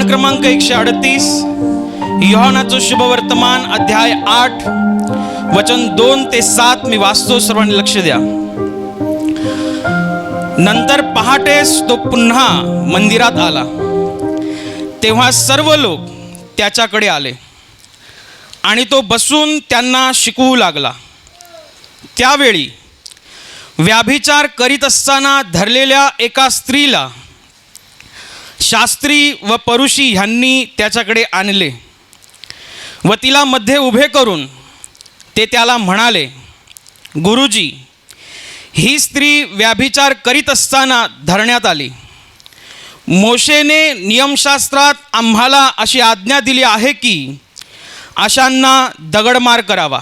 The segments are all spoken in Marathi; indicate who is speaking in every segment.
Speaker 1: क्रमांक 138, योहानाचं शुभवर्तमान अध्याय 8 वचन 2 ते 7 मी वाचतो, सर्वांनी लक्ष द्या. नंतर पहाटेस तो पुन्हा मंदिरात आला. तेव्हा सर्व लोक त्याच्याकडे आले आणि तो बसून त्यांना शिकवू लागला. त्यावेळी व्याभिचार करीत असताना धरलेल्या एका स्त्रीला शास्त्री व परुषी ह्यांनी त्याच्याकडे आणले व तिला मध्ये उभे करून ते त्याला म्हणाले, गुरुजी, ही स्त्री व्याभिचार करीत असताना धरण्यात आली. मोशेने नियमशास्त्रात आम्हाला अशी आज्ञा दिली आहे की अशांना दगडमार करावा.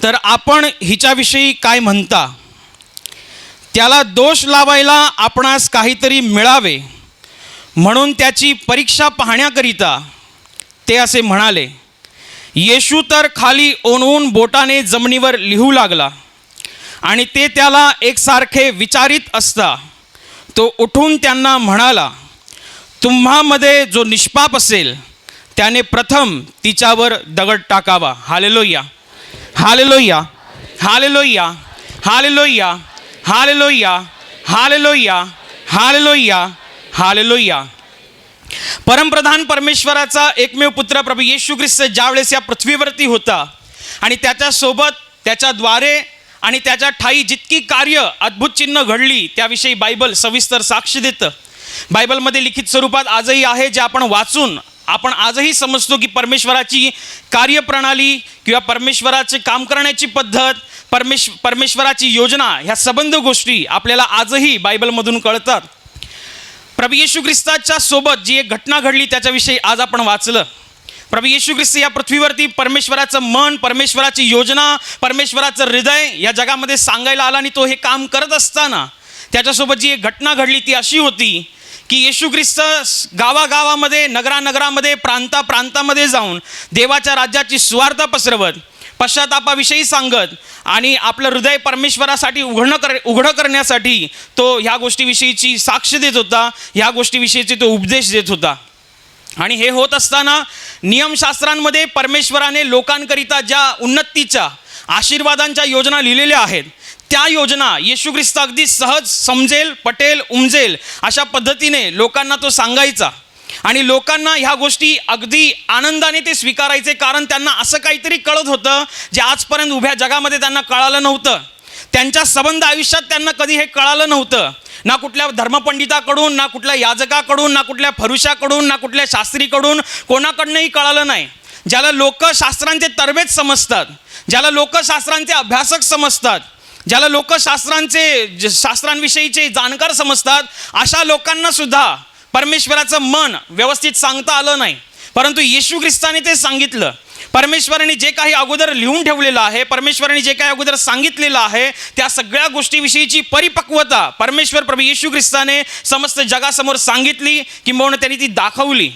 Speaker 1: तर आपण हिच्याविषयी काय म्हणता? त्याला दोष लावायला आपणास काहीतरी मिळावे म्हणून त्याची परीक्षा पाहण्याकरिता ते असे म्हणाले. येशू तर खाली ओनवून बोटाने जमिनीवर लिहू लागला आणि ते त्याला एकसारखे विचारित असता तो उठून त्यांना म्हणाला, तुम्हामध्ये जो निष्पाप असेल त्याने प्रथम तिच्यावर दगड टाकावा. Hallelujah, hallelujah, hallelujah, hallelujah, hallelujah, hallelujah, hallelujah, hallelujah. परमप्रधान परमेश्वराचा एकमेव पुत्र प्रभू येशू ख्रिस्त ज्यावेळेस या पृथ्वीवरती होता आणि त्याच्यासोबत त्याच्याद्वारे आणि त्याच्या ठाई जितकी कार्य अद्भुत चिन्ह घडली त्याविषयी बायबल सविस्तर साक्ष देतं. बायबलमध्ये लिखित स्वरूपात आजही आहे, जे आपण वाचून आपण आजही समजतो की परमेश्वराची कार्यप्रणाली किंवा परमेश्वराचे काम करण्याची पद्धत, परमेश्वराची योजना, ह्या संबंध गोष्टी आपल्याला आजही बायबलमधून कळतात. प्रभू येशू ख्रिस्ताच्या सोबत जी एक घटना घडली त्याच्याविषयी आज आपण वाचलं. प्रभू येशू ख्रिस्त या पृथ्वीवरती परमेश्वराचं मन, परमेश्वराची योजना, परमेश्वराचं हृदय या जगामध्ये सांगायला आला आणि तो हे काम करत असताना त्याच्यासोबत जी एक घटना घडली ती अशी होती की येशू ख्रिस्त गावागावामध्ये, नगरानगरामध्ये, प्रांतामध्ये जाऊन देवाच्या राज्याची सुवार्ता पसरवत, पश्चातापाविषयी सांगत आणि आपलं हृदय परमेश्वरासाठी उघडं करण्यासाठी तो ह्या गोष्टीविषयीची साक्ष देत होता, ह्या गोष्टीविषयीची तो उपदेश देत होता. आणि हे होत असताना नियमशास्त्रांमध्ये परमेश्वराने लोकांकरिता ज्या उन्नतीच्या, आशीर्वादांच्या योजना लिहिलेल्या आहेत त्या योजना येशू ख्रिस्त अगदी सहज समजेल, पटेल, उमजेल अशा पद्धतीने लोकांना तो सांगायचा आणि लोकांना ह्या गोष्टी अगदी आनंदाने ते स्वीकारायचे, कारण त्यांना असं काहीतरी कळत होतं जे आजपर्यंत उभ्या जगामध्ये त्यांना कळालं नव्हतं. त्यांच्या संबंध आयुष्यात त्यांना कधी हे कळालं नव्हतं. ना कुठल्या धर्मपंडिताकडून, ना कुठल्या याजकाकडून, ना कुठल्या फरुशाकडून, ना कुठल्या शास्त्रीकडून, कोणाकडनंही कळालं नाही. ज्याला लोक शास्त्रांचे तरवेद समजतात, ज्याला लोक शास्त्रांचे अभ्यासक समजतात, ज्याला लोक शास्त्रांविषयीचे जाणकार समजतात, अशा लोकांना सुद्धा परमेश्वराचं मन व्यवस्थित सांगता आलं नाही. परंतु येशू ख्रिस्ताने ते सांगितलं. परमेश्वराने जे काही अगोदर लिहून ठेवलेलं आहे, परमेश्वराने जे काही अगोदर सांगितलेलं आहे त्या सगळ्या गोष्टीविषयीची परिपक्वता परमेश्वर प्रभू येशू ख्रिस्ताने समस्त जगासमोर सांगितली, किंबहुना त्यांनी ती दाखवली.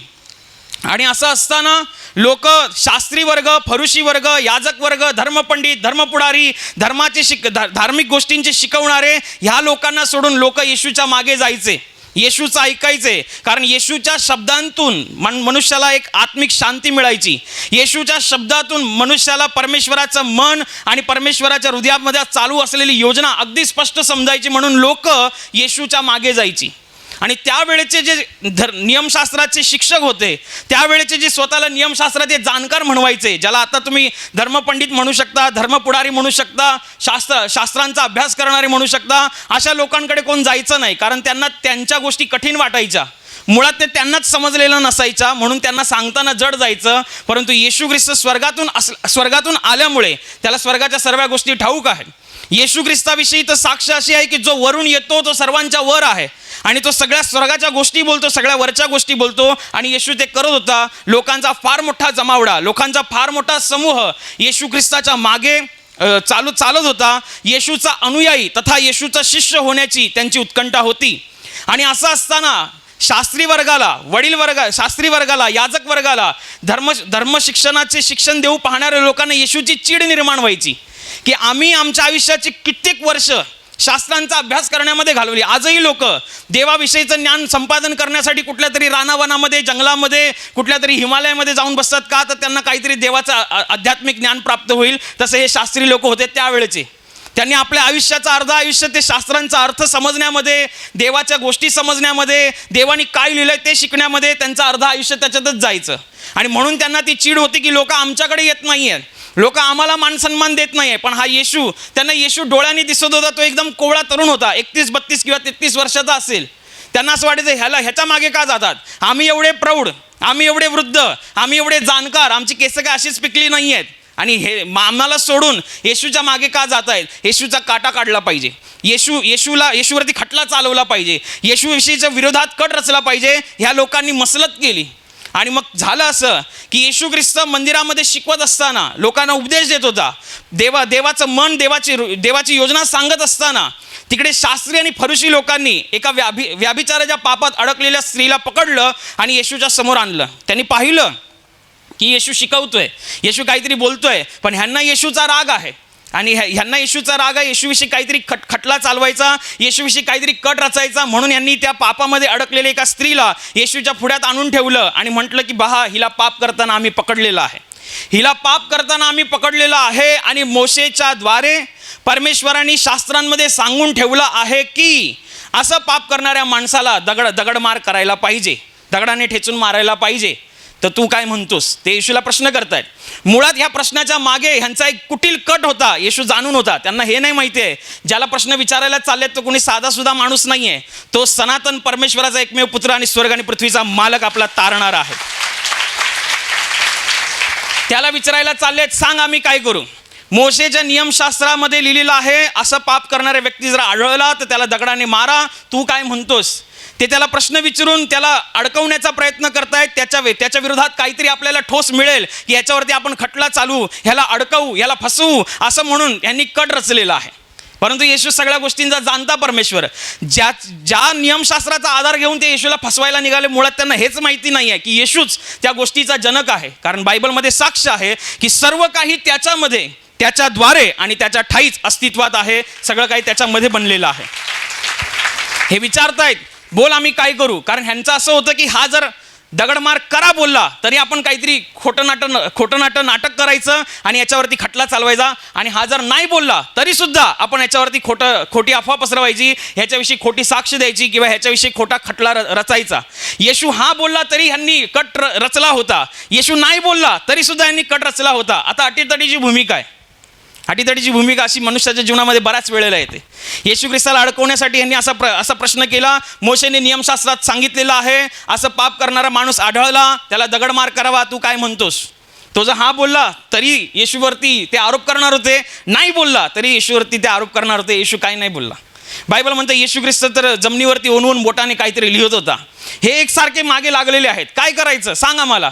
Speaker 1: आणि असं असताना लोक, शास्त्री वर्ग, फरुशी वर्ग, याजक वर्ग, धर्मपंडित, धर्मपुढारी, धार्मिक गोष्टींचे शिकवणारे ह्या लोकांना सोडून लोक येशूच्या मागे जायचे, येशूचं ऐकायचे. कारण येशूच्या शब्दांतून मनुष्याला एक आत्मिक शांती मिळायची. येशूच्या शब्दातून मनुष्याला परमेश्वराचं मन आणि परमेश्वराच्या हृदयामध्ये चालू असलेली योजना अगदी स्पष्ट समजायची, म्हणून लोक येशूच्या मागे जायची. आणि त्यावेळेचे जे नियमशास्त्राचे शिक्षक होते, त्यावेळेचे जे स्वतःला नियमशास्त्राचे जाणकार म्हणवायचे, ज्याला आता तुम्ही धर्मपंडित म्हणू शकता, धर्मपुढारी म्हणू शकता, शास्त्रांचा अभ्यास करणारे म्हणू शकता, अशा लोकांकडे कोण जायचं नाही. कारण त्यांना त्यांच्या गोष्टी कठीण वाटायच्या, मुळात ते त्यांनाच समजलेलं नसायचं, म्हणून त्यांना सांगताना जड जायचं. परंतु येशू ख्रिस्त स्वर्गातून आल्यामुळे त्याला स्वर्गाच्या सर्व गोष्टी ठाऊक आहेत. येशू ख्रिस्ताविषयी तर साक्ष अशी आहे की जो वरून येतो तो सर्वांच्या वर आहे आणि तो सगळ्या स्वर्गाच्या गोष्टी बोलतो, सगळ्या वरच्या गोष्टी बोलतो. आणि येशू ते करत होता. लोकांचा फार मोठा जमावडा, लोकांचा फार मोठा समूह येशू ख्रिस्ताच्या मागे चालत होता. येशूचा अनुयायी तथा येशूचा शिष्य होण्याची त्यांची उत्कंठा होती. आणि असं असताना शास्त्री वर्गाला, याजक वर्गाला, धर्म शिक्षणाचे शिक्षण देऊ पाहणाऱ्या लोकांना येशूची चीड निर्माण व्हायची की आम्ही आमच्या आयुष्याची कित्येक वर्ष शास्त्रांचा अभ्यास करण्यामध्ये घालवली. आजही लोक देवाविषयीचं ज्ञान संपादन करण्यासाठी कुठल्या तरी रानावनामध्ये, जंगलामध्ये, कुठल्या तरी हिमालयामध्ये जाऊन बसतात. का तर त्यांना काहीतरी देवाचं आध्यात्मिक ज्ञान प्राप्त होईल. तसे हे शास्त्री लोक होते त्यावेळेचे. त्यांनी आपल्या आयुष्याचं अर्ध आयुष्य ते शास्त्रांचा अर्थ समजण्यामध्ये, देवाच्या गोष्टी समजण्यामध्ये, देवानी काय लिहिलंय ते शिकण्यामध्ये त्यांचं अर्ध आयुष्य त्याच्यातच जायचं. आणि म्हणून त्यांना ती चीड होती की लोक आमच्याकडे येत नाही आहेत, लोक आम्हाला मानसन्मान देत नाही आहे. पण हा येशू, त्यांना येशू डोळ्यांनी दिसत होता. तो एकदम कोवळा तरुण होता, 31, 32 किंवा 33 वर्षाचा असेल. त्यांना असं वाटायचं ह्याच्या मागे का जातात, आम्ही एवढे प्रौढ, आम्ही एवढे वृद्ध, आम्ही एवढे जाणकार, आमची केस काय अशीच पिकली नाही आहेत, आणि हे आम्हाला सोडून येशूच्या मागे का जात आहेत. येशूचा काटा काढला पाहिजे, येशूवरती खटला चालवला पाहिजे, येशूविषयीच्या विरोधात कट रचला पाहिजे. ह्या लोकांनी मसलत केली. आणि मग झालं असं की येशू ख्रिस्त मंदिरामध्ये शिकवत असताना, लोकांना उपदेश देत होता, देवाचं मन, देवाची योजना सांगत असताना, तिकडे शास्त्री आणि फरीसी लोकांनी एका व्याभिचाराच्या पापात अडकलेल्या स्त्रीला पकडलं आणि येशूच्या समोर आणलं. त्यांनी पाहिलं की येशू शिकवतोय, येशू काहीतरी बोलतोय, पण ह्यांना येशूचा राग आहे. आणि ह्यांना येशूचा राग आहे, येशूविषयी काहीतरी खटला चालवायचा, येशूविषयी काहीतरी कट रचायचा. म्हणून यांनी त्या पापामध्ये अडकलेल्या एका स्त्रीला येशूच्या पुढ्यात आणून ठेवलं आणि म्हटलं की पहा, हिला पाप करताना आम्ही पकडलेलं आहे, हिला पाप करताना आम्ही पकडलेलं आहे. आणि मोशेच्या द्वारे परमेश्वरांनी शास्त्रांमध्ये सांगून ठेवलं आहे की असं पाप करणाऱ्या माणसाला दगडमार करायला पाहिजे, दगडाने ठेचून मारायला पाहिजे. तर तू काय म्हणतोस, ते येशूला प्रश्न करतायत. मुळात ह्या प्रश्नाच्या मागे ह्यांचा एक कुटील कट होता. येशू जाणून होता, त्यांना हे नाही माहिती आहे ज्याला प्रश्न विचारायला चाललेत तो कोणी साधा सुद्धा माणूस नाही आहे, तो सनातन परमेश्वराचा एकमेव पुत्र आणि स्वर्ग आणि पृथ्वीचा मालक आपला तारणार आहे. त्याला विचारायला चाललेत, सांग आम्ही काय करू. मोशेच्या नियमशास्त्रामध्ये लिहिलेलं आहे असं पाप करणाऱ्या व्यक्ती जर आढळला तर त्याला दगडाने मारा, तू काय म्हणतोस. ते त्याला प्रश्न विचारून त्याला अडकवण्याचा प्रयत्न करतायत. त्याच्या विरोधात काहीतरी आपल्याला ठोस मिळेल की याच्यावरती आपण खटला चालू, ह्याला अडकवू, ह्याला फसवू, असं म्हणून यांनी कट रचलेला आहे. परंतु येशू सगळ्या गोष्टींचा जाणता परमेश्वर, ज्या नियमशास्त्राचा आधार घेऊन ते येशूला फसवायला निघाले, मुळात त्यांना हेच माहिती नाही आहे की येशूच त्या गोष्टीचा जनक आहे. कारण बायबलमध्ये साक्ष आहे की सर्व काही त्याच्यामध्ये, त्याच्याद्वारे आणि त्याच्या ठाईच अस्तित्वात आहे. सगळं काही त्याच्यामध्ये बनलेलं आहे. हे विचारतायत, बोल आम्ही काय करू. कारण ह्यांचं असं होतं की हा जर दगडमार करा बोलला तरी आपण काहीतरी खोटं नाटक करायचं आणि याच्यावरती खटला चालवायचा. आणि हा जर नाही बोलला तरी सुद्धा आपण याच्यावरती खोटी अफवा पसरवायची, ह्याच्याविषयी खोटी साक्ष द्यायची किंवा ह्याच्याविषयी खोटा खटला रचायचा. येशू हा बोलला तरी ह्यांनी कट रचला होता, येशू नाही बोलला तरी सुद्धा यांनी कट रचला होता. आता अटीतटीची भूमिका आहे. अटीतटीची भूमिका अशी मनुष्याच्या जीवनामध्ये बऱ्याच वेळेला येते. येशू ख्रिस्ताला अडकवण्यासाठी यांनी असा प्रश्न केला. मोशेने नियमशास्त्रात सांगितलेलं आहे असं पाप करणारा माणूस आढळला त्याला दगडमार करावा, तू काय म्हणतोस. तो जर हा बोलला तरी येशूवरती ते आरोप करणार होते, नाही बोलला तरी येशूवरती ते आरोप करणार होते. येशू काय नाही बोलला. बायबल म्हणतं येशू ख्रिस्त तर जमिनीवरती ओनवून बोटाने काहीतरी लिहित होता. हे एकसारखे मागे लागलेले आहेत. काय करायचं सांग आम्हाला,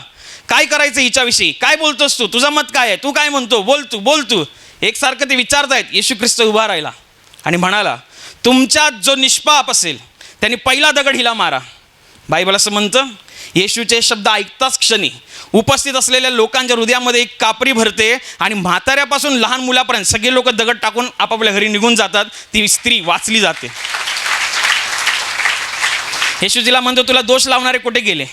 Speaker 1: काय करायचं हिच्याविषयी, काय बोलतोस तू, तुझं मत काय आहे, तू काय म्हणतो, बोल तू. एकसारखं ते विचारतायत. येशू ख्रिस्त उभा राहिला आणि म्हणाला, तुमच्यात जो निष्पाप असेल त्यांनी पहिला दगड हिला मारा. बायबल असं म्हणतं, येशूचे शब्द ऐकताच क्षणी उपस्थित असलेल्या लोकांच्या हृदयामध्ये एक कापरी भरते आणि म्हाताऱ्यापासून लहान मुलापर्यंत सगळे लोक दगड टाकून आपापल्या घरी निघून जातात. ती स्त्री वाचली जाते. येशू तिला म्हणतो, तुला दोष लावणारे कुठे गेले,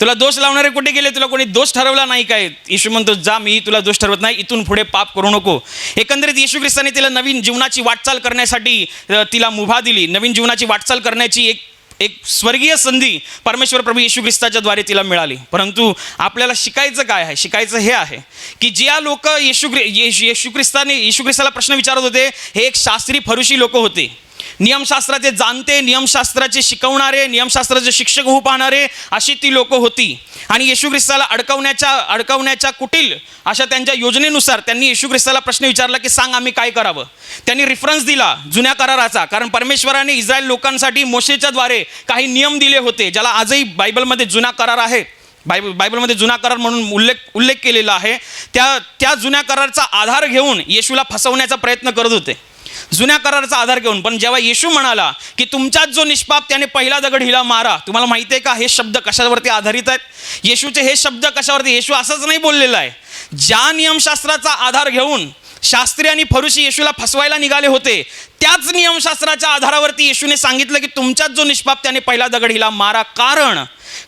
Speaker 1: तुला दोष लावणारे कुठे गेले, तुला कोणी दोष ठरवला नाही काय. येशू म्हणतो, जा, मी तुला दोष ठरवत नाही, इथून पुढे पाप करू नको. एकंदरीत येशू ख्रिस्ताने तिला नवीन जीवनाची वाटचाल करण्यासाठी तिला मुभा दिली. नवीन जीवनाची वाटचाल करण्याची एक स्वर्गीय संधी परमेश्वर प्रभू येशू ख्रिस्ताच्या द्वारे तिला मिळाली. परंतु आपल्याला शिकायचं काय आहे, शिकायचं हे आहे की ज्या लोक येशू ख्रिस्ताला प्रश्न विचारत होते हे एक शास्त्री फरीसी लोक होते. नियमशास्त्राचे जाणते, नियमशास्त्राचे शिकवणारे, नियमशास्त्राचे शिक्षक होऊ पाहणारे अशी ती लोक होती. आणि येशू ख्रिस्ताला अडकवण्याच्या कुटील अशा त्यांच्या योजनेनुसार त्यांनी येशू ख्रिस्ताला प्रश्न विचारला की सांग आम्ही काय करावं. त्यांनी रेफरन्स दिला जुन्या कराराचा. कारण परमेश्वराने इस्रायल लोकांसाठी मोशेच्या द्वारे काही नियम दिले होते, ज्याला आजही बायबलमध्ये जुना करार आहे. बायबलमध्ये जुना करार म्हणून उल्लेख केलेला आहे. त्या जुन्या कराराचा आधार घेऊन येशूला फसवण्याचा प्रयत्न करत होते, जुन्या कराराचा आधार घेऊन. पण जेव्हा येशू म्हणाला की तुमच्यात जो निष्पाप त्याने पहिला दगड हिला मारा, तुम्हाला माहिती आहे का हे शब्द कशावरती आधारित आहेत. येशूचे हे शब्द कशावरती, येशू असंच नाही बोललेला आहे. ज्या नियमशास्त्राचा आधार घेऊन शास्त्री आणि फरुशी येशूला फसवायला निघाले होते, त्याच नियमशास्त्राच्या आधारावरती येशूने सांगितलं की तुमच्यात जो निष्पाप त्याने पहिला दगड हिला मारा.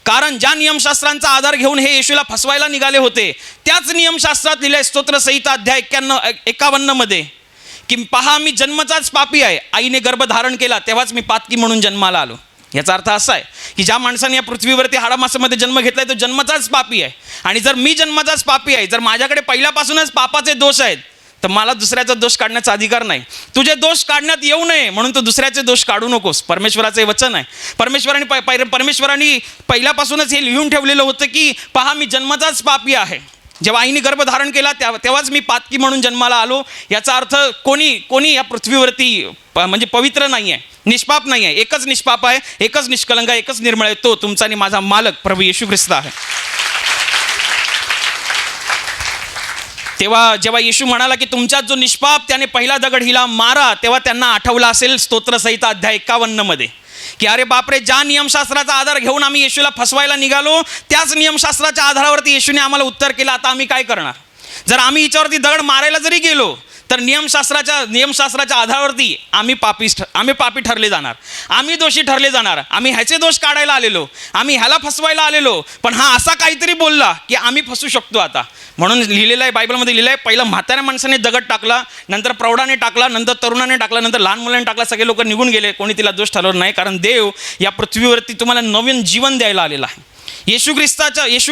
Speaker 1: कारण ज्या नियमशास्त्रांचा आधार घेऊन हे येशूला फसवायला निघाले होते, त्याच नियमशास्त्रात लिहिलंय स्तोत्रसंहिता अध्याय 51 मध्ये की पहा, मी जन्मचाच पापी आहे, आईने गर्भ धारण केला तेव्हाच मी पातकी म्हणून जन्माला आलो. याचा अर्थ असा आहे की ज्या माणसाने या पृथ्वीवरती हाडामासामध्ये जन्म घेतलाय तो जन्मचाच पापी आहे. आणि जर मी जन्मचाच पापी आहे, जर माझ्याकडे पहिल्यापासूनच पापाचे दोष आहेत, तर मला दुसऱ्याचा दोष काढण्याचा अधिकार नाही. तुझे दोष काढण्यात येऊ नये म्हणून तू दुसऱ्याचे दोष काढू नकोस. परमेश्वराचे वचन आहे. परमेश्वराने पहिल्यापासूनच हे लिहून ठेवलेलं होतं की पहा, मी जन्मचाच पापी आहे. जेव्हा आईने गर्भ धारण केला तेव्हाच मी पातकी म्हणून जन्माला आलो. याचा अर्थ कोणी या पृथ्वीवरती म्हणजे पवित्र नाही आहे, निष्पाप नाही आहे. एकच निष्पाप आहे, एकच निष्कलंक आहे, एकच निर्मळ आहे, तो तुमचा आणि माझा मालक प्रभू येशू ख्रिस्त आहे. तेव्हा जेव्हा येशू म्हणाला की तुमच्यात जो निष्पाप त्याने पहिला दगड हिला मारा, तेव्हा त्यांना आठवलं असेल स्तोत्रसंहिता अध्याय 51 मध्ये की अरे बापरे, ज्या नियमशास्त्राचा आधार घेऊन आम्ही येशूला फसवायला निघालो, त्याच नियमशास्त्राच्या आधारावरती येशूने आम्हाला उत्तर केलं. आता आम्ही काय करणार? जर आम्ही हिच्यावरती दगड मारायला जरी गेलो तर नियमशास्त्राच्या आधारावरती आम्ही पापी ठरले जाणार, आम्ही दोषी ठरले जाणार. आम्ही ह्याचे दोष काढायला आलेलो, आम्ही ह्याला फसवायला आलेलो, पण हा असा काहीतरी बोलला की आम्ही फसू शकतो आता. म्हणून लिहिलेलं आहे, बायबलमध्ये लिहिलं आहे, पहिलं म्हाताऱ्या माणसाने दगड टाकला, नंतर प्रौढाने टाकला, नंतर तरुणाने टाकला, नंतर लहान मुलांनी टाकला. सगळे लोक निघून गेले, कोणी तिला दोष ठरवला नाही. कारण देव या पृथ्वीवरती तुम्हाला नवीन जीवन द्यायला आलेला आहे. येशू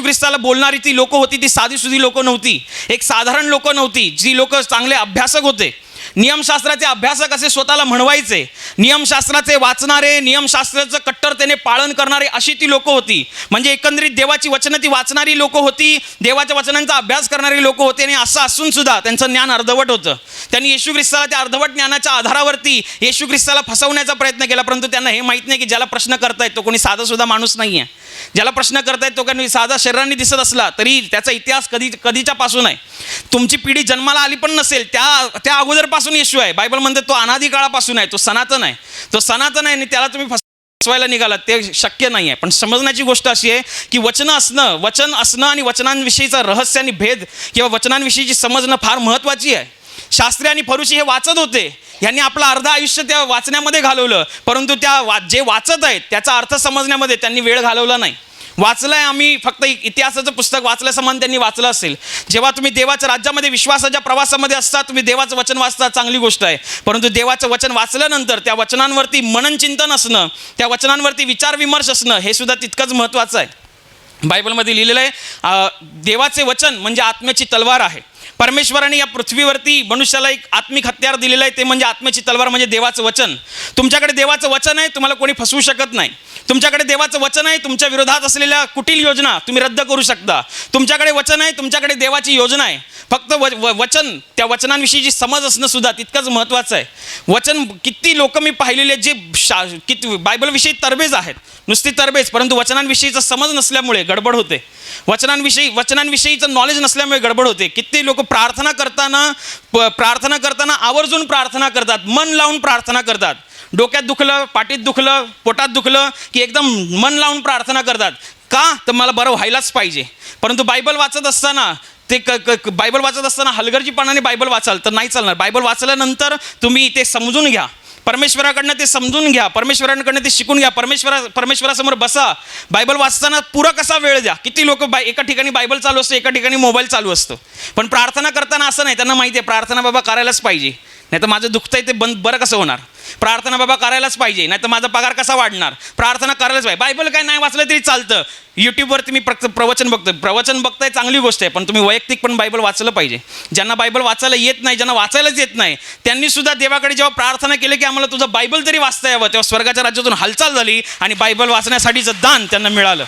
Speaker 1: ख्रिस्ताला बोलणारी ती लोक होती, ती साधीसुधी लोक नव्हती, एक साधारण लोक नव्हती. जी लोक चांगले अभ्यासक होते, नियमशास्त्राचे अभ्यासक असे स्वतःला म्हणवायचे, नियमशास्त्राचे वाचणारे, नियमशास्त्राचं कट्टरतेने पालन करणारे, अशी ती लोक होती. म्हणजे एकंदरीत देवाची वचनं ती वाचणारी लोक होती, देवाच्या वचनांचा अभ्यास करणारी लोक होते. आणि असं असून सुद्धा त्यांचं ज्ञान अर्धवट होतं. त्यांनी येशू ख्रिस्ताला त्या अर्धवट ज्ञानाच्या आधारावरती येशू ख्रिस्ताला फसवण्याचा प्रयत्न केला. परंतु त्यांना हे माहीत नाही की ज्याला प्रश्न करतायत तो कोणी साधा सुद्धा माणूस नाही आहे. ज्याला प्रश्न करतायत तो कोणी साधा शरीराने दिसत असला तरी त्याचा इतिहास कधीच्या पासून आहे. तुमची पिढी जन्माला आली पण नसेल त्या अगोदरपासून येशू आहे. बायबल म्हणते तो अनादी काळापासून आहे, तो सनातन आहे आणि त्याला तुम्ही फसवायला निघालात, ते शक्य नाही आहे. पण समजण्याची गोष्ट अशी आहे की वचन असणं आणि वचनांविषयीचा रहस्य आणि भेद किंवा वचनांविषयीची समजणं फार महत्त्वाची आहे. शास्त्री आणि फरुशी हे वाचत होते, यांनी आपलं अर्ध आयुष्य त्या वाचण्यामध्ये घालवलं, परंतु जे वाचत आहेत त्याचा अर्थ समजण्यामध्ये त्यांनी वेळ घालवला नाही. वाचलंय आम्ही फक्त इतिहासाचं पुस्तक वाचलं समान त्यांनी वाचलं असेल. जेव्हा तुम्ही देवाच्या राज्यामध्ये विश्वासाच्या प्रवासामध्ये असता, तुम्ही देवाचं वचन वाचता, चांगली गोष्ट आहे. परंतु देवाचं वचन वाचल्यानंतर त्या वचनांवरती मननचिंतन असणं, त्या वचनांवरती विचारविमर्श असणं, हे सुद्धा तितकंच महत्त्वाचं आहे. बायबलमध्ये लिहिलेलं आहे, देवाचे वचन म्हणजे आत्म्याची तलवार आहे. परमेश्वराने या पृथ्वीवरती मनुष्याला एक आत्मिक हत्यार दिलेलं आहे, ते म्हणजे आत्म्याची तलवार म्हणजे देवाचं वचन. तुमच्याकडे देवाचं वचन आहे, तुम्हाला कोणी फसवू शकत नाही. तुमच्याकडे देवाचं वचन आहे, तुमच्या विरोधात असलेल्या कुटील योजना तुम्ही रद्द करू शकता. तुमच्याकडे वचन आहे, तुमच्याकडे देवाची योजना आहे. फक्त वचन, त्या वचनांविषयीची समज असणं सुद्धा तितकंच महत्त्वाचं आहे. वचन किती लोक मी पाहिलेले जे किती बायबलविषयी तरबेज आहेत, नुसती तरबेज, परंतु वचनांविषयीचा समज नसल्यामुळे गडबड होते. वचनांविषयीचं नॉलेज नसल्यामुळे गडबड होते. किती लोक प्रार्थना करताना आवर्जून प्रार्थना करतात, मन लावून प्रार्थना करतात. डोक्यात दुखलं, पाठीत दुखलं, पोटात दुखलं की एकदम मन लावून प्रार्थना करतात. का? तर मला बरं व्हायलाच पाहिजे. परंतु बायबल वाचत असताना हलगर्जीपणाने बायबल वाचाल तर नाही चालणार. बायबल वाचल्यानंतर तुम्ही ते समजून घ्या, परमेश्वराकडनं ते समजून घ्या, परमेश्वराकडनं ते शिकून घ्या, परमेश्वरासमोर बसा. बायबल वाचताना पुरा कसा वेळ द्या. किती लोक एका ठिकाणी बायबल चालू असतं, एका ठिकाणी मोबाईल चालू असतो. पण प्रार्थना करताना असं नाही, त्यांना माहिती आहे प्रार्थना बाबा करायलाच पाहिजे, नाही तर माझं दुखतंय ते बरं कसं होणार. प्रार्थना बाबा करायलाच पाहिजे, नाही तर माझा पगार कसा वाढणार. प्रार्थना करायलाच पाहिजे. बायबल काय नाही वाचलं तरी चालतं. यूट्यूबवरती मी प्रवचन बघताय, चांगली गोष्ट आहे, पण तुम्ही वैयक्तिक पण बायबल वाचलं पाहिजे. ज्यांना बायबल वाचायला येत नाही, ज्यांना वाचायलाच येत नाही, त्यांनी सुद्धा देवाकडे जेव्हा प्रार्थना केली की आम्हाला तुझं बायबल तरी वाचता यावं, तेव्हा स्वर्गाच्या राज्यातून हालचाल झाली आणि बायबल वाचण्यासाठीचं दान त्यांना मिळालं.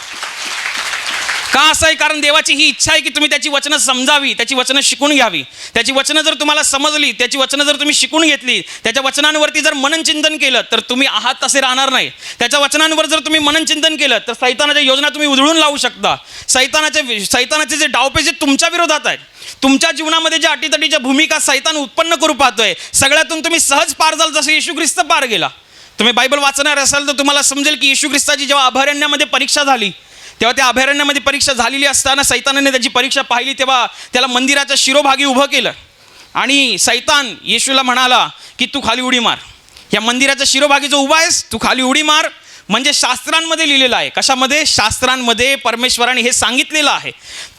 Speaker 1: का असं आहे? कारण देवाची ही इच्छा आहे की तुम्ही त्याची वचनं समजावी, त्याची वचनं शिकून घ्यावी. त्याची वचनं जर तुम्हाला समजली, त्याची वचनं जर तुम्ही शिकून घेतली, त्याच्या वचनांवरती जर मननचिंतन केलं तर तुम्ही आहात तसे राहणार नाही. त्याच्या वचनांवर जर तुम्ही मननचिंतन केलं तर सैतानाच्या योजना तुम्ही उधळून लावू शकता. सैतानाचे जे डावपेच तुमच्या विरोधात आहेत, तुमच्या जीवनामध्ये ज्या अटीतटीच्या भूमिका सैतान उत्पन्न करू पाहतोय, सगळ्यातून तुम्ही सहज पार जाल जसं येशू ख्रिस्त पार गेला. तुम्ही बायबल वाचणार असाल तर तुम्हाला समजेल की येशू ख्रिस्ताची जेव्हा अभयारण्यामध्ये परीक्षा झाली, तेव्हा त्या अभयारण्यामध्ये परीक्षा झालेली असताना सैतानाने त्याची परीक्षा पाहिली, तेव्हा त्याला मंदिराच्या शिरोभागी उभं केलं. आणि सैतान येशूला म्हणाला की तू खाली उडी मार, या मंदिराच्या शिरोभागी जो उभा आहेस तू खाली उडी मार. म्हणजे शास्त्रांमध्ये लिहिलेलं आहे. कशामध्ये? शास्त्रांमध्ये परमेश्वराने हे सांगितलेलं आहे.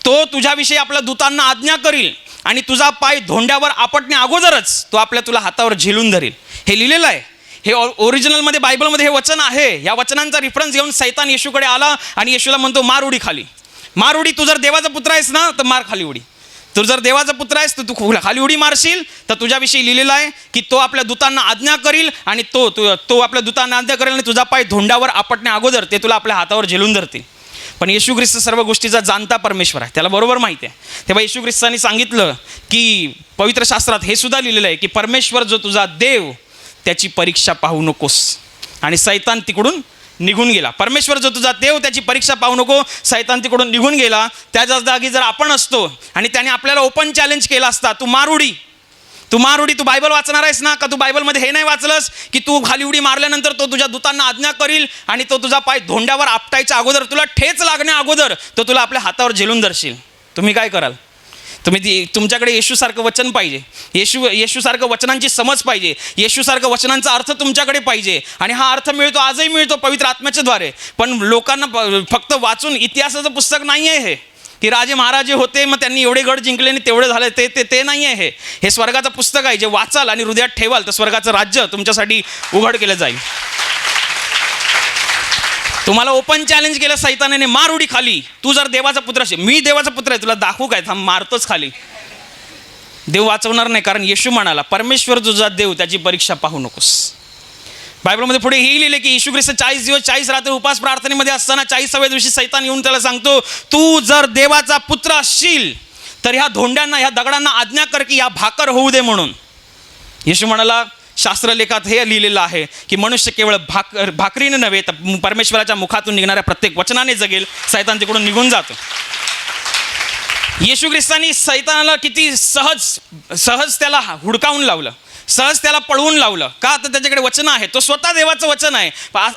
Speaker 1: तो तुझ्याविषयी आपल्या दूतांना आज्ञा करील आणि तुझा पाय धोंड्यावर आपटण्या अगोदरच तो तुला हातावर झेलून धरेल. हे लिहिलेलं आहे. हे ओरिजिनलमध्ये बायबलमध्ये हे वचन आहे. या वचनांचा रेफरन्स घेऊन सैतान येशूकडे आला आणि येशूला म्हणतो मार उडी खाली, मार उडी. तू जर देवाचा पुत्र आहेस ना तर मार खाली उडी. तू जर देवाचा पुत्र आहेस तर तू खाली उडी मारशील. तर तुझ्याविषयी लिहिलेलं आहे की तो आपल्या दूतांना आज्ञा करील आणि तो आपल्या दूतांना आज्ञा करेल आणि तुझा पाय धोंड्यावर आपटण्या अगोदर ते तुला आपल्या हातावर झेलून धरतील. पण येशू ख्रिस्त सर्व गोष्टीचा जाणता परमेश्वर आहे, त्याला बरोबर माहिती आहे. तेव्हा येशू ख्रिस्तांनी सांगितलं की पवित्र शास्त्रात हे सुद्धा लिहिलेलं आहे की परमेश्वर जो तुझा देव त्याची परीक्षा पाहू नकोस. आणि सैतान तिकडून निघून गेला. परमेश्वर जो तुझा देव त्याची परीक्षा पाहू नको, सैतान तिकडून निघून गेला. त्याच्या जागी जर आपण असतो आणि त्याने आपल्याला ओपन चॅलेंज केला असता, तू मार उडी, तू मार उडी, तू बायबल वाचणार आहेस ना, का तू बायबलमध्ये हे नाही वाचलंस की तू खाली उडी मारल्यानंतर तो तुझ्या दूतांना आज्ञा करील आणि तो तुझा पाय धोंड्यावर आपटायच्या अगोदर, तुला ठेच लागण्या अगोदर तो तुला आपल्या हातावर झेलून धरशील. तुम्ही काय कराल? तुमच्याकडे येशूसारखं वचन पाहिजे. येशूसारखं वचनांची समज पाहिजे. येशूसारखं वचनांचा अर्थ तुमच्याकडे पाहिजे. आणि हा अर्थ मिळतो, आजही मिळतो पवित्र आत्म्याच्या द्वारे. पण लोकांना फक्त वाचून इतिहासाचं पुस्तक नाही आहे हे, की राजे महाराजे होते मग त्यांनी एवढे गड जिंकले आणि तेवढे झाले, ते नाही आहे हे स्वर्गाचं पुस्तक आहे. जे वाचाल आणि हृदयात ठेवाल तर स्वर्गाचं राज्य तुमच्यासाठी उघड केलं जाईल. तुम्हाला ओपन चॅलेंज केलं सैतानाने, मार उडी खाली. तू जर देवाचा पुत्र असेल, मी देवाचा पुत्र आहे, तुला दाखवू काय, थांब मारतोच खाली. देव वाचवणार नाही, कारण येशू म्हणाला परमेश्वर तुझा देव त्याची परीक्षा पाहू नकोस. बायबलमध्ये पुढे हे लिहिले की येशू ख्रिस्त 40 दिवस 40 रात्री उपास प्रार्थनेमध्ये असताना 40व्या दिवशी सैतान येऊन त्याला सांगतो, तू जर देवाचा पुत्र असशील तर ह्या धोंड्यांना, ह्या दगडांना आज्ञा कर की या भाकर होऊ दे म्हणून. येशू म्हणाला शास्त्रलेखात हे लिहिलेलं आहे की मनुष्य केवळ भाकरीने नव्हे तर परमेश्वराच्या मुखातून निघणाऱ्या प्रत्येक वचनाने जगेल. सैतान तिकडून निघून जातो. येशू ख्रिस्तांनी सैतानाला किती सहज त्याला हुडकावून लावलं, सहज त्याला पळवून लावलं. का? तर त्याच्याकडे वचन आहे, तो स्वतः देवाचं वचन आहे.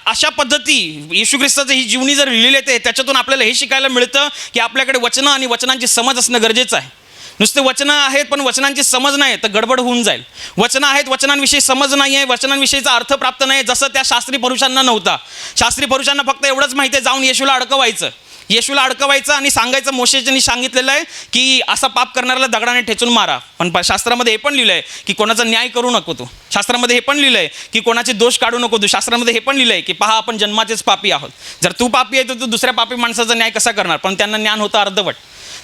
Speaker 1: अशा पद्धती येशू ख्रिस्ताचं ही जीवनी जर लिहिलेले ते त्याच्यातून आपल्याला हे शिकायला मिळतं की आपल्याकडे वचनं आणि वचनांची समज असणं गरजेचं आहे. नुसते वचनं आहेत पण वचनांची समज नाही तर गडबड होऊन जाईल. वचनं आहेत, वचनांविषयी समज नाही आहे, वचनांविषयीचा अर्थ प्राप्त नाही, जसं त्या शास्त्री पुरुषांना नव्हता. शास्त्री पुरुषांना फक्त एवढंच माहिती आहे, जाऊन येशूला अडकवायचं आणि सांगायचं मोशेने सांगितलेलं आहे की असा पाप करणाऱ्याला दगडाने ठेचून मारा. पण शास्त्रामध्ये हे पण लिहिलं आहे की कोणाचा न्याय करू नको तू. शास्त्रामध्ये हे पण लिहिलं आहे की कोणाचे दोष काढू नको तू. शास्त्रामध्ये हे पण लिहिलं आहे की पहा आपण जन्माचेच पापी आहोत. जर तू पापी आहे तर तू दुसऱ्या पापी माणसाचा न्याय कसा करणार? पण त्यांना ज्ञान होतं अर्धवट.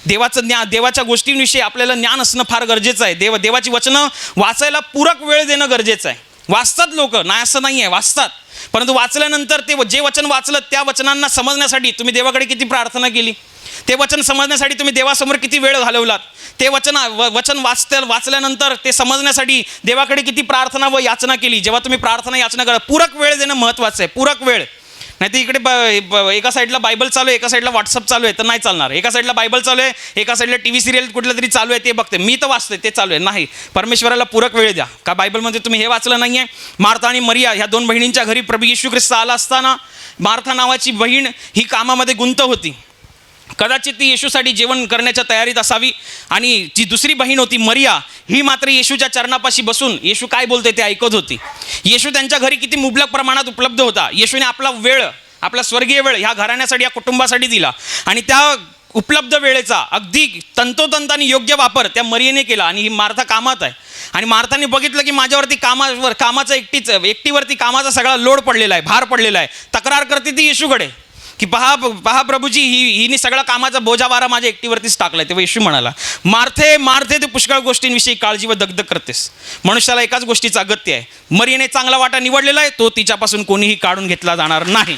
Speaker 1: देवाच्या गोष्टींविषयी आपल्याला ज्ञान असणं फार गरजेचं आहे. देवाची वचनं वाचायला पूरक वेळ देणं गरजेचं आहे. वाचतात लोक, नाही असं नाही आहे, वाचतात. परंतु वाचल्यानंतर ते जे वचन वाचलं त्या वचनांना समजण्यासाठी तुम्ही देवाकडे किती प्रार्थना केली? ते वचन समजण्यासाठी तुम्ही देवासमोर किती वेळ घालवलात? ते वचन वाचल्यानंतर ते समजण्यासाठी देवाकडे किती प्रार्थना व याचना केली? जेव्हा तुम्ही प्रार्थना याचना करा, पूरक वेळ देणं महत्त्वाचं आहे. पूरक वेळ. नाही तर इकडे एका साईडला बायबल चालू आहे, एका साईडला व्हॉट्सअप चालू आहे तर नाही चालणार. एका साईडला बायबल चालू आहे, एका साईडला टी व्ही सिरियल कुठलं तरी चालू आहे ते बघते, मी तर वाचते ते चालू आहे. नाही, परमेश्वराला पूरक वेळ द्या. का बायबलमध्ये तुम्ही हे वाचलं नाही आहे? मार्था आणि मरिया ह्या 2 बहिणींच्या घरी प्रभू येशू ख्रिस्त आला असताना मार्था नावाची बहीण ही कामामध्ये गुंत होती. कदाचित ती येशूसाठी जेवण करण्याच्या तयारीत असावी आणि जी दुसरी बहीण होती मरिया ही मात्र येशूच्या चरणापाशी बसून येशू काय बोलते ते ऐकत होती. येशू त्यांच्या घरी किती मुबलक प्रमाणात उपलब्ध होता. येशूने आपला वेळ, आपला स्वर्गीय वेळ ह्या घराण्यासाठी, या कुटुंबासाठी दिला आणि त्या उपलब्ध वेळेचा अगदी तंतोतंताने योग्य वापर त्या मरियेने केला. आणि ही मार्था कामात आहे आणि मार्थाने बघितलं की माझ्यावरती कामाचा एकटीवरती कामाचा सगळा लोड पडलेला आहे, भार पडलेला आहे. तक्रार करते ती येशूकडे की पहा प्रभूजी, हिने सगळा कामाचा बोजा वारा माझ्या एकटीवरतीच टाकलाय. तेव्हा येशू म्हणाला, मार्थे तू पुष्कळ गोष्टींविषयी काळजी व दगदग करतेस, मनुष्याला एकाच गोष्टीचं अगत्य आहे. मरियेने चांगला वाटा निवडलेला आहे, तो तिच्यापासून कोणीही काढून घेतला जाणार नाही.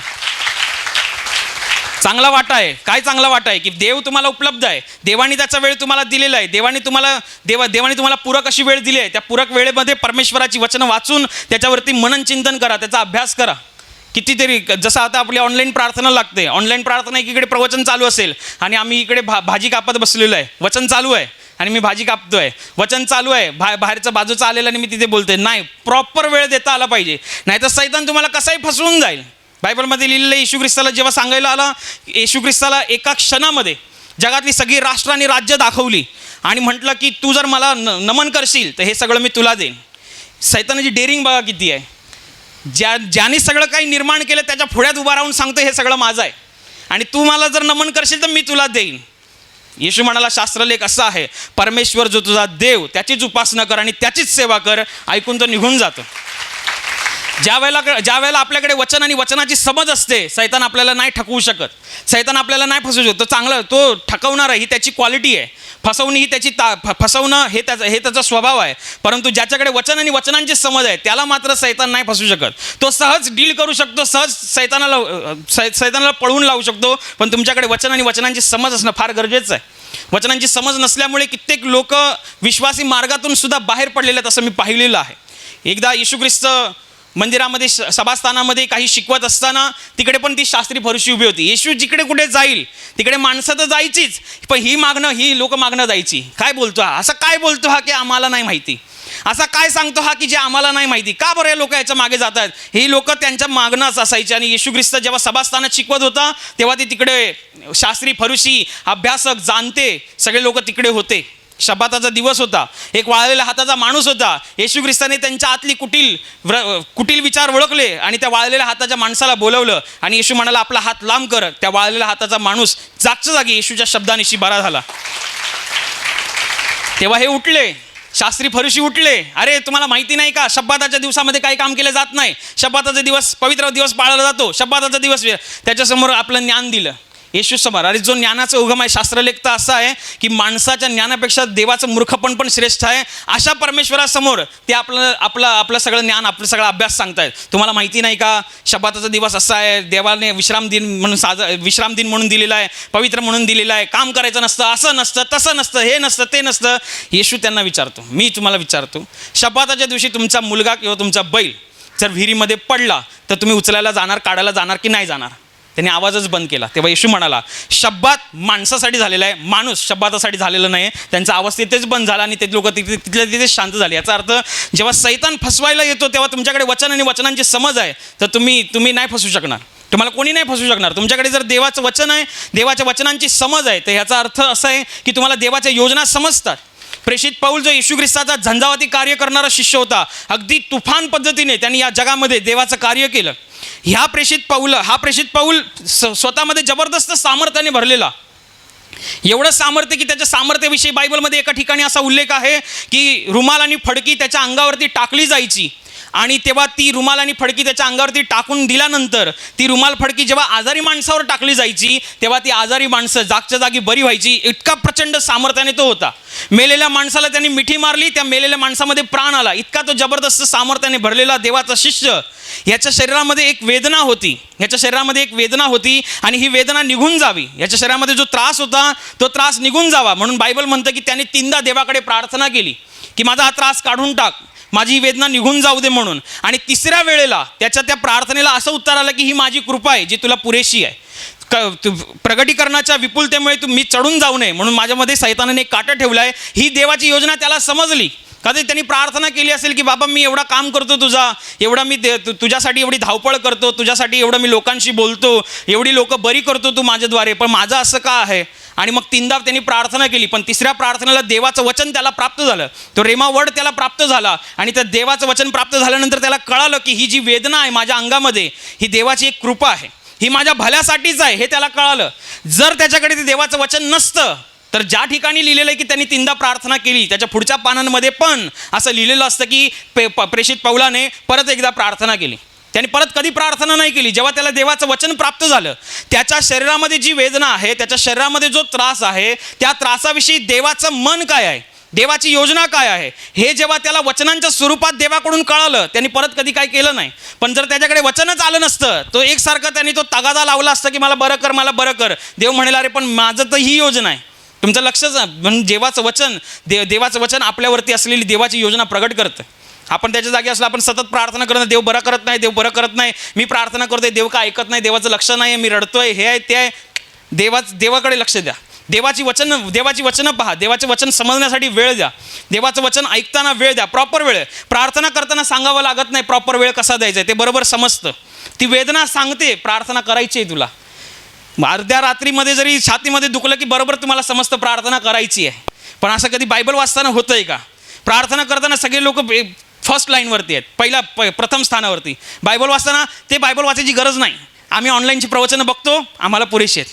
Speaker 1: चांगला वाटा आहे. काय चांगला वाटा आहे? की देव तुम्हाला उपलब्ध आहे, देवाने त्याचा वेळ तुम्हाला दिलेला आहे, देवाने तुम्हाला पूरक अशी वेळ दिली आहे. त्या पूरक वेळेमध्ये परमेश्वराची वचनं वाचून त्याच्यावरती मनन चिंतन करा, त्याचा अभ्यास करा. कितीतरी, जसं आता आपली ऑनलाईन प्रार्थना लागते, ऑनलाईन प्रार्थना एकीकडे प्रवचन चालू असेल आणि आम्ही इकडे भाजी कापत बसलेलो आहे, वचन चालू आहे आणि मी भाजी कापतोय, वचन चालू आहे, बाहेरचा बाजूचा आलेला आणि मी तिथे बोलतोय. नाही, प्रॉपर वेळ देता आला पाहिजे, नाहीतर सैतान तुम्हाला कसाही फसवून जाईल. बायबलमध्ये लिहिलेलं येशू ख्रिस्ताला जेव्हा सांगायला आला, येशू ख्रिस्ताला एका क्षणामध्ये जगातली सगळी राष्ट्र आणि राज्य दाखवली आणि म्हटलं की तू जर मला नमन करशील तर हे सगळं मी तुला देईन. सैतानाची डेअरिंग बघा किती आहे. ज्याने सगळं काही निर्माण केलं त्याच्या पुढ्यात उभा राहून सांगतो हे सगळं माझं आहे आणि तू मला जर नमन करशील तर मी तुला देईन. येशू म्हणाला, शास्त्रलेख असा आहे, परमेश्वर जो तुझा देव त्याचीच उपासना कर आणि त्याचीच सेवा कर. ऐकून तो निघून जातो. ज्या वेळेला आपल्याकडे वचन आणि वचनाची समज असते, सैतान आपल्याला नाही ठकवू शकत, सैतान आपल्याला नाही फसवू शकत. तो चांगला, तो ठकवणार आहे, ही त्याची क्वालिटी आहे. फसवणं ही त्याची फसवणं हे त्याचा स्वभाव आहे. परंतु ज्याच्याकडे वचन आणि वचनांची समज आहे त्याला मात्र सैतान नाही फसवू शकत. तो सहज डील करू शकतो, सहज सैतानाला पळवून लावू शकतो. पण तुमच्याकडे वचन आणि वचनांची समज असणं फार गरजेचं आहे. वचनांची समज नसल्यामुळे कित्येक लोक विश्वासी मार्गातून सुद्धा बाहेर पडलेले आहेत, असं मी पाहिलेलं आहे. एकदा येशू ख्रिस्त मंदिरामध्ये सभास्थानामध्ये काही शिकवत असताना तिकडे पण ती शास्त्री फरीसी उभी होती. येशू जिकडे कुठे जाईल तिकडे माणसं तर जायचीच, पण ही लोक मागणं जायची. काय बोलतो हा, असं काय बोलतो हा की आम्हाला नाही माहिती, असा काय सांगतो हा की जे आम्हाला नाही माहिती. का बरं हे लोक याच्या मागे जातात. ही लोक त्यांच्या मागणंच असायची. आणि येशू ख्रिस्त जेव्हा सभास्थानात शिकवत होता तेव्हा ते तिकडे शास्त्री फरीसी अभ्यासक जाणते सगळे लोक तिकडे होते. शब्बाताचा दिवस होता. एक वाळलेल्या हाताचा माणूस होता. येशू ख्रिस्ताने त्यांच्या आतली कुटील विचार ओळखले आणि त्या वाळलेल्या हाताच्या माणसाला बोलवलं आणि येशू म्हणाला, आपला हात लांब कर. त्या वाळलेल्या हाताचा माणूस जागच्या जागी येशूच्या शब्दानिशी बरा झाला. तेव्हा हे उठले, शास्त्री फरीसी उठले. अरे तुम्हाला माहिती नाही का, शब्बाताच्या दिवसामध्ये काही काम केलं जात नाही. शब्बाताचा दिवस पवित्र दिवस पाळला जातो. शब्बाताचा दिवस त्याच्यासमोर आपलं ज्ञान दिलं येशू समोर. अरे जो ज्ञानाचा उगम आहे, शास्त्रलेख तर असा आहे की माणसाच्या ज्ञानापेक्षा देवाचं मूर्खपण पण श्रेष्ठ आहे. अशा परमेश्वरासमोर ते आपलं सगळं ज्ञान, आपलं सगळा अभ्यास सांगतायत. तुम्हाला माहिती नाही का, शब्बाताचा दिवस असा आहे, देवाने विश्राम दिन म्हणून दिलेला आहे, पवित्र म्हणून दिलेला आहे. काम करायचं नसतं, असं नसतं, तसं नसतं, हे नसतं, ते नसतं. येशू त्यांना विचारतो, मी तुम्हाला विचारतो, शब्बाताच्या दिवशी तुमचा मुलगा किंवा तुमचा बैल जर विहिरीमध्ये पडला तर तुम्ही उचलायला जाणार, काढायला जाणार की नाही जाणार? त्यांनी आवाजच बंद केला. तेव्हा येशू म्हणाला, शब्बात माणसासाठी झालेला आहे, माणूस शब्बातासाठी झालेला नाही. त्यांचा आवाज तिथेच बंद झाला आणि ते लोक तिथल्या तिथेच शांत झाले. याचा अर्थ जेव्हा सैतान फसवायला येतो तेव्हा तुमच्याकडे वचन आणि वचनांची समज आहे तर तुम्ही नाही फसू शकणार. तुम्हाला कोणी नाही फसू शकणार. तुमच्याकडे जर देवाचं वचन आहे, देवाच्या वचनांची समज आहे, तर ह्याचा अर्थ असा आहे की तुम्हाला देवाच्या योजना समजतात. प्रेषित पौल जो येशू ख्रिस्ताचा झंझावाती कार्य करणारा शिष्य होता, अगदी तुफान पद्धतीने त्यांनी या जगामध्ये देवाचं कार्य केलं. हा प्रेषित पौल स्वतःमध्ये जबरदस्त सामर्थ्याने भरलेला. एवढं सामर्थ्य की त्याच्या सामर्थ्याविषयी बायबलमध्ये एका ठिकाणी असा उल्लेख आहे की रुमाल आणि फडकी त्याच्या अंगावरती टाकली जायची आणि तेव्हा ती रुमाल आणि फडकी त्याच्या अंगावरती टाकून दिल्यानंतर ती रुमाल फडकी जेव्हा आजारी माणसावर टाकली जायची तेव्हा ती आजारी माणसं जागच्या जागी बरी व्हायची. इतका प्रचंड सामर्थ्याने तो होता. मेलेल्या माणसाला त्यांनी मिठी मारली, त्या मेलेल्या माणसामध्ये प्राण आला. इतका तो जबरदस्त सामर्थ्याने भरलेला देवाचा शिष्य. याच्या शरीरामध्ये एक वेदना होती आणि ही वेदना निघून जावी, याच्या शरीरामध्ये जो त्रास होता तो त्रास निघून जावा म्हणून बायबल म्हणतं की त्याने 3दा देवाकडे प्रार्थना केली की माझा हा त्रास काढून टाक, माझी वेदना निघून जाऊ दे म्हणून. आणि 3ऱ्या वेळेला त्याच्या त्या प्रार्थनेला असं उत्तर आलं की ही माझी कृपा आहे जी तुला पुरेशी आहे. प्रगटीकरणाच्या विपुलतेमुळे मी चढून जाऊ नये म्हणून माझ्यामध्ये सैतानाने काटा ठेवला आहे. ही देवाची योजना त्याला समजली. कधी त्यांनी प्रार्थना केली असेल की बाबा मी एवढा काम करतो तुझ्यासाठी एवढी धावपळ करतो, तुझ्यासाठी एवढं मी लोकांशी बोलतो, एवढी लोक बरी करतो तू माझ्याद्वारे, पण माझं असं का आहे? आणि मग 3दा त्यांनी प्रार्थना केली, पण 3ऱ्या प्रार्थनेला देवाचं वचन त्याला प्राप्त झालं. तो रेमा वर्ड त्याला प्राप्त झाला आणि त्या देवाचं वचन प्राप्त झाल्यानंतर त्याला कळालं की ही जी वेदना आहे माझ्या अंगामध्ये ही देवाची एक कृपा आहे, ही माझ्या भल्यासाठीच आहे, हे त्याला कळालं. जर त्याच्याकडे ते देवाचं वचन नसतं तर ज्या ठिकाणी लिहिलेलं आहे की त्यांनी 3दा प्रार्थना केली त्याच्या पुढच्या पानांमध्ये पण असं लिहिलेलं असतं की प्रेषित पौलाने परत एकदा प्रार्थना केली. त्याने परत कधी प्रार्थना नाही केली. जेव्हा त्याला देवाचं वचन प्राप्त झालं, त्याच्या शरीरामध्ये जी वेदना आहे, त्याच्या शरीरामध्ये जो त्रास आहे, त्या त्रासाविषयी देवाचं मन काय आहे, देवाची योजना काय आहे, हे जेव्हा त्याला वचनांच्या स्वरूपात देवाकडून कळालं, त्यांनी परत कधी काय केलं नाही. पण जर त्याच्याकडे वचनच आलं नसतं तो एकसारखं त्यांनी तो तगादा लावला असता की मला बरं कर. देव म्हणेल अरे पण माझं तर ही योजना आहे. तुमचं लक्षच म्हणजे देवाचं वचन आपल्यावरती असलेली देवाची योजना प्रगट करतं. आपण त्याच्या जागी असलं आपण सतत प्रार्थना करत, देव बरं करत नाही, मी प्रार्थना करतोय देव का ऐकत नाही, देवाचं लक्ष नाही, मी रडतोय, हे आहे ते आहे. देवाकडे लक्ष द्या. देवाची वचनं पहा, देवाचे वचन समजण्यासाठी वेळ द्या, देवाचं वचन ऐकताना वेळ द्या, प्रॉपर वेळ. प्रार्थना करताना सांगावं लागत नाही प्रॉपर वेळ कसा द्यायचा आहे, ते बरोबर समजतं. ती वेदना सांगते प्रार्थना करायची आहे तुला. अर्ध्या रात्रीमध्ये जरी छातीमध्ये दुखलं की बरोबर तुम्हाला समजतं प्रार्थना करायची आहे. पण असं कधी बायबल वाचताना होतं आहे का? प्रार्थना करताना सगळे लोक फर्स्ट लाईनवरती आहेत, प्रथम स्थानावरती. बायबल वाचताना ते बायबल वाचायची गरज नाही. आम्ही ऑनलाईनची प्रवचनं बघतो, आम्हाला पुरेशी आहेत.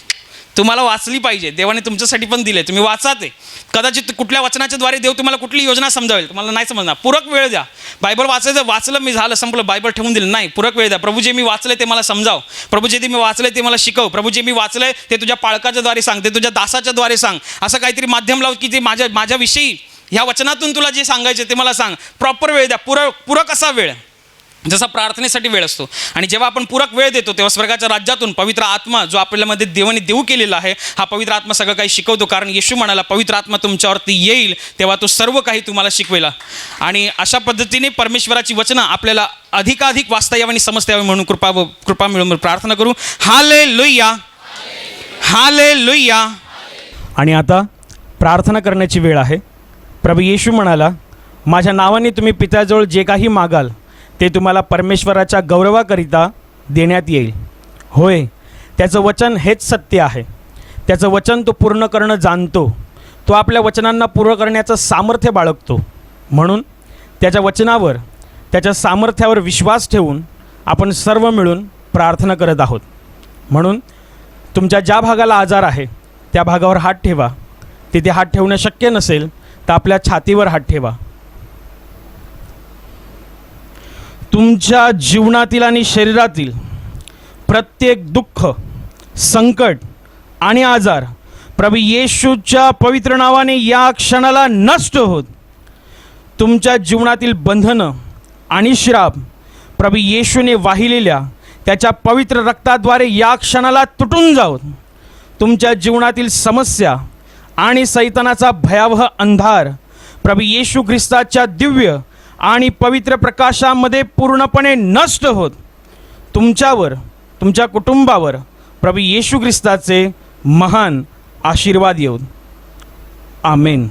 Speaker 1: तुम्हाला वाचली पाहिजे, देवाने तुमच्यासाठी पण दिले, तुम्ही वाचा ते. कदाचित कुठल्या वचनाच्या द्वारे देव तुम्हाला कुठली योजना समजावेल, तुम्हाला नाही समजणार. पूरक वेळ द्या. बायबल वाचलं मी झालं संपलं, बायबल ठेवून दिलं नाही. पूरक वेळ द्या. प्रभू जे मी वाचलं ते मला समजाव, प्रभू जे मी वाचलं ते मला शिकव, प्रभू जे मी वाचलंय ते तुझ्या पाळकाच्या द्वारे सांग, ते तुझ्या दासाच्या द्वारे सांग. असं काहीतरी माध्यम लाव की ते माझ्याविषयी ह्या वचनातून तुला जे सांगायचे ते मला सांग. प्रॉपर वेळ द्या. पूरक असा वेळ, जसा प्रार्थनेसाठी वेळ असतो. आणि जेव्हा आपण पूरक वेळ देतो तेव्हा स्वर्गाच्या राज्यातून पवित्र आत्मा जो आपल्यामध्ये देवाने देऊ केलेला आहे, हा पवित्र आत्मा सगळं काही शिकवतो. कारण येशू म्हणाला, पवित्र आत्मा तुमच्यावरती येईल तेव्हा तो सर्व काही तुम्हाला शिकवेल. आणि अशा पद्धतीने परमेश्वराची वचनं आपल्याला अधिकाधिक वाचता यावं आणि समजता यावं म्हणून कृपा मिळून प्रार्थना करू. Hallelujah, hallelujah. आणि आता प्रार्थना करण्याची वेळ आहे. प्रभू येशू म्हणाला, माझ्या नावाने तुम्ही पित्याजवळ जे काही मागाल ते तुम्हाला परमेश्वराच्या गौरवाकरिता देण्यात येईल. होय, त्याचं वचन हेच सत्य आहे. त्याचं वचन तो पूर्ण करणं जाणतो. तो आपल्या वचनांना पूर्ण करण्याचं सामर्थ्य बाळगतो. म्हणून त्याच्या वचनावर, त्याच्या सामर्थ्यावर विश्वास ठेवून आपण सर्व मिळून प्रार्थना करत आहोत. म्हणून तुमच्या ज्या भागाला आजार आहे त्या भागावर हात ठेवा. तिथे हात ठेवणं शक्य नसेल तर आपल्या छातीवर हात ठेवा. तुमच्या जीवनातील आणि शरीरातील प्रत्येक दुःख, संकट आणि आजार प्रभू येशूच्या पवित्र नावाने या क्षणाला नष्ट होत. तुमच्या जीवनातील बंधनं आणि श्राप प्रभू येशूने वाहिलेल्या त्याच्या पवित्र रक्ताद्वारे या क्षणाला तुटून जावत. तुमच्या जीवनातील समस्या आणि सैतानाचा भयावह अंधार प्रभू येशू ख्रिस्ताच्या दिव्य आणि पवित्र प्रकाशामध्ये पूर्णपणे नष्ट होत तुमच्यावर, तुमच्या कुटुंबावर प्रभू येशू ख्रिस्ताचे महान आशीर्वाद येऊत. आमेन.